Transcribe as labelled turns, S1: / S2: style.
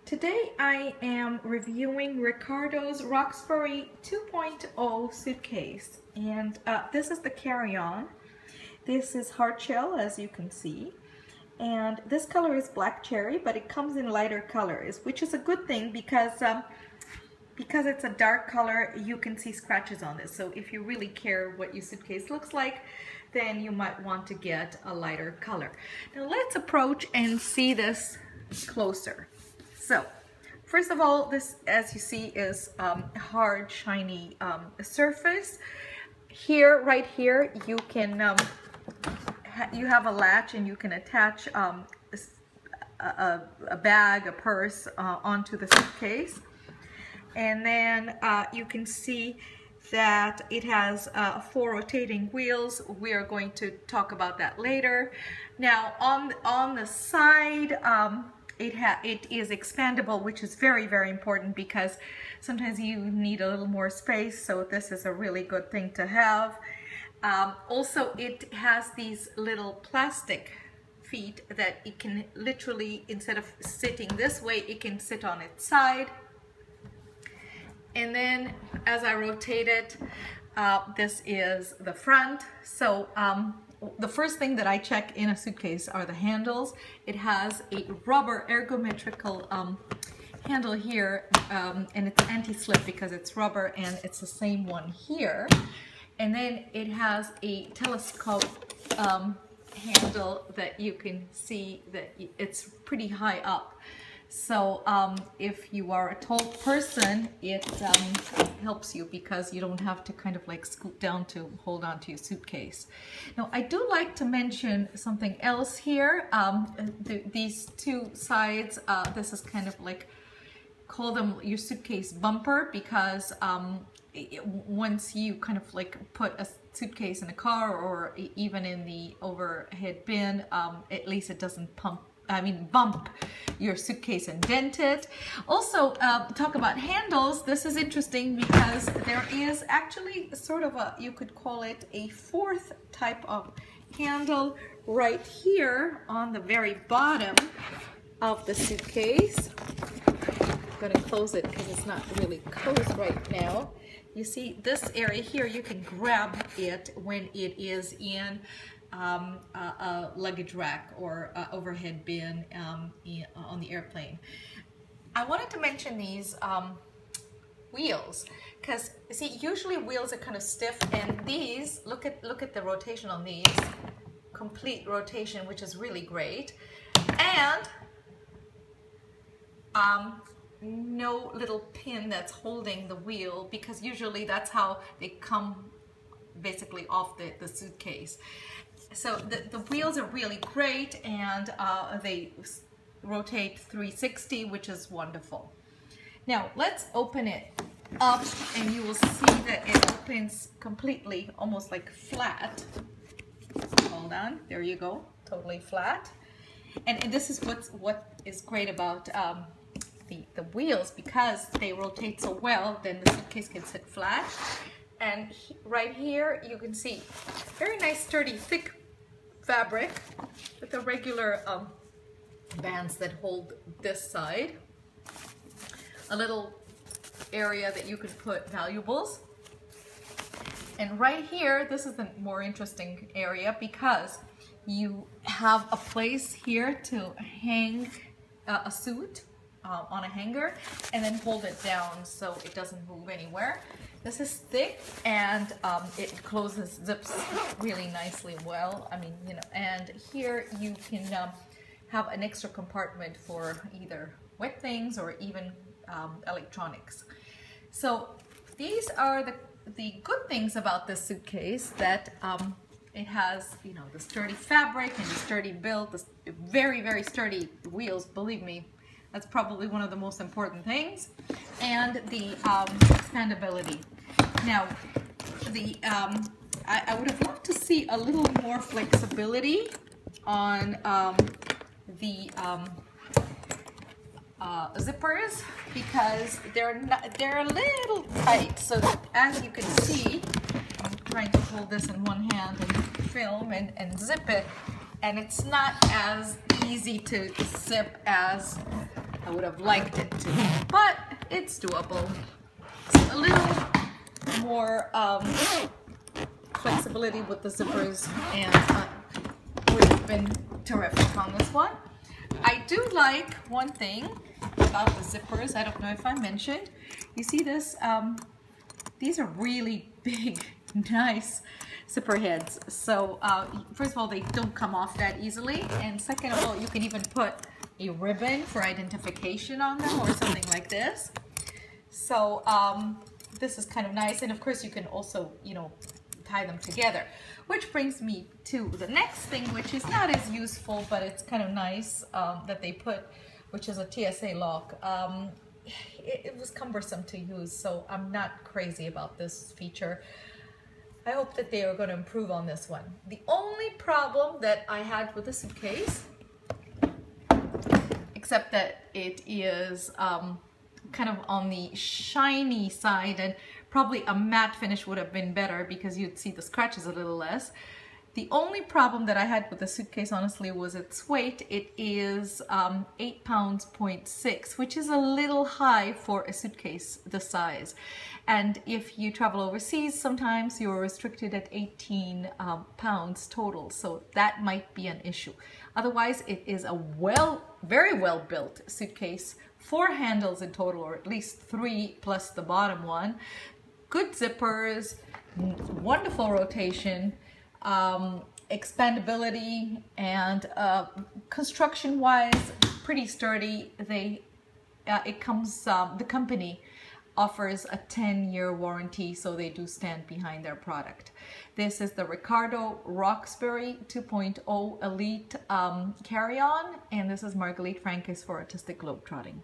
S1: Today I am reviewing Ricardo's Roxbury 2.0 suitcase, and this is the carry-on. This is hard shell, as you can see, and this color is black cherry, but it comes in lighter colors, which is a good thing because it's a dark color, you can see scratches on this. So if you really care what your suitcase looks like, then you might want to get a lighter color. Now let's approach and see this closer. So, first of all, this, as you see, is hard, shiny surface. Here, right here, you can you have a latch, and you can attach a bag, a purse onto the suitcase, and then you can see that it has 4 rotating wheels. We are going to talk about that later. Now, on the side. It is expandable, which is very, very important because sometimes you need a little more space, so this is a really good thing to have. Also, it has these little plastic feet that it can literally, instead of sitting this way, it can sit on its side. And then as I rotate it, this is the front. So the first thing that I check in a suitcase are the handles. It has a rubber ergometrical handle here, and it's anti-slip because it's rubber, and it's the same one here. And then it has a telescope handle that you can see that it's pretty high up. So if you are a tall person, it helps you because you don't have to kind of like scoot down to hold on to your suitcase. Now, I do like to mention something else here. These two sides, this is kind of like, call them your suitcase bumper, because once you kind of like put a suitcase in a car or even in the overhead bin, at least it doesn't bump your suitcase and dent it. Also, talk about handles. This is interesting because there is actually sort of a, you could call it a 4th type of handle right here on the very bottom of the suitcase. I'm going to close it because it's not really closed right now. You see this area here, you can grab it when it is in a luggage rack or overhead bin on the airplane. I wanted to mention these wheels because, see, usually wheels are kind of stiff, and these, look at the rotation on these, complete rotation, which is really great, and no little pin that's holding the wheel, because usually that's how they come basically off the suitcase. So the wheels are really great, and they rotate 360, which is wonderful. Now let's open it up, and you will see that it opens completely, almost like flat. Hold on, there you go, totally flat. And this is what is great about the wheels, because they rotate so well, then the suitcase can sit flat. And right here you can see very nice, sturdy, thick fabric with the regular bands that hold this side. A little area that you could put valuables. And right here, this is the more interesting area because you have a place here to hang a suit on a hanger and then hold it down so it doesn't move anywhere. This is thick, and it closes, zips really nicely well. I mean, you know, and here you can have an extra compartment for either wet things or even electronics. So these are the good things about this suitcase, that it has, you know, the sturdy fabric and the sturdy build, the very, very sturdy wheels, believe me. That's probably one of the most important things, and the expandability. Now, I would have loved to see a little more flexibility on the zippers, because they're a little tight. So as you can see, I'm trying to hold this in one hand and film and zip it, and it's not as easy to zip as I would have liked it to, but it's doable. So a little more flexibility with the zippers and would have been terrific on this one. I do like one thing about the zippers. I don't know if I mentioned. You see this? These are really big, nice zipper heads. So first of all, they don't come off that easily, and second of all, you can even put a ribbon for identification on them or something like this. So this is kind of nice, and of course you can also, you know, tie them together. Which brings me to the next thing, which is not as useful, but it's kind of nice that they put, which is a Tsa Lock. It was cumbersome to use, so I'm not crazy about this feature. I hope that they are going to improve on this one. The only problem that I had with the suitcase, except that it is kind of on the shiny side, and probably a matte finish would have been better because you'd see the scratches a little less. The only problem that I had with the suitcase, honestly, was its weight. It is 8 pounds, 0.6, which is a little high for a suitcase this size. And if you travel overseas, sometimes you're restricted at 18 pounds total. So that might be an issue. Otherwise, it is a very well built suitcase. 4 handles in total, or at least 3 plus the bottom one. Good zippers, wonderful rotation, expandability, and construction-wise, pretty sturdy. It comes. The company offers a 10-year warranty, so they do stand behind their product. This is the Ricardo Roxbury 2.0 Elite Carry-On, and this is Marguerite Frankis for Artistic Globetrotting.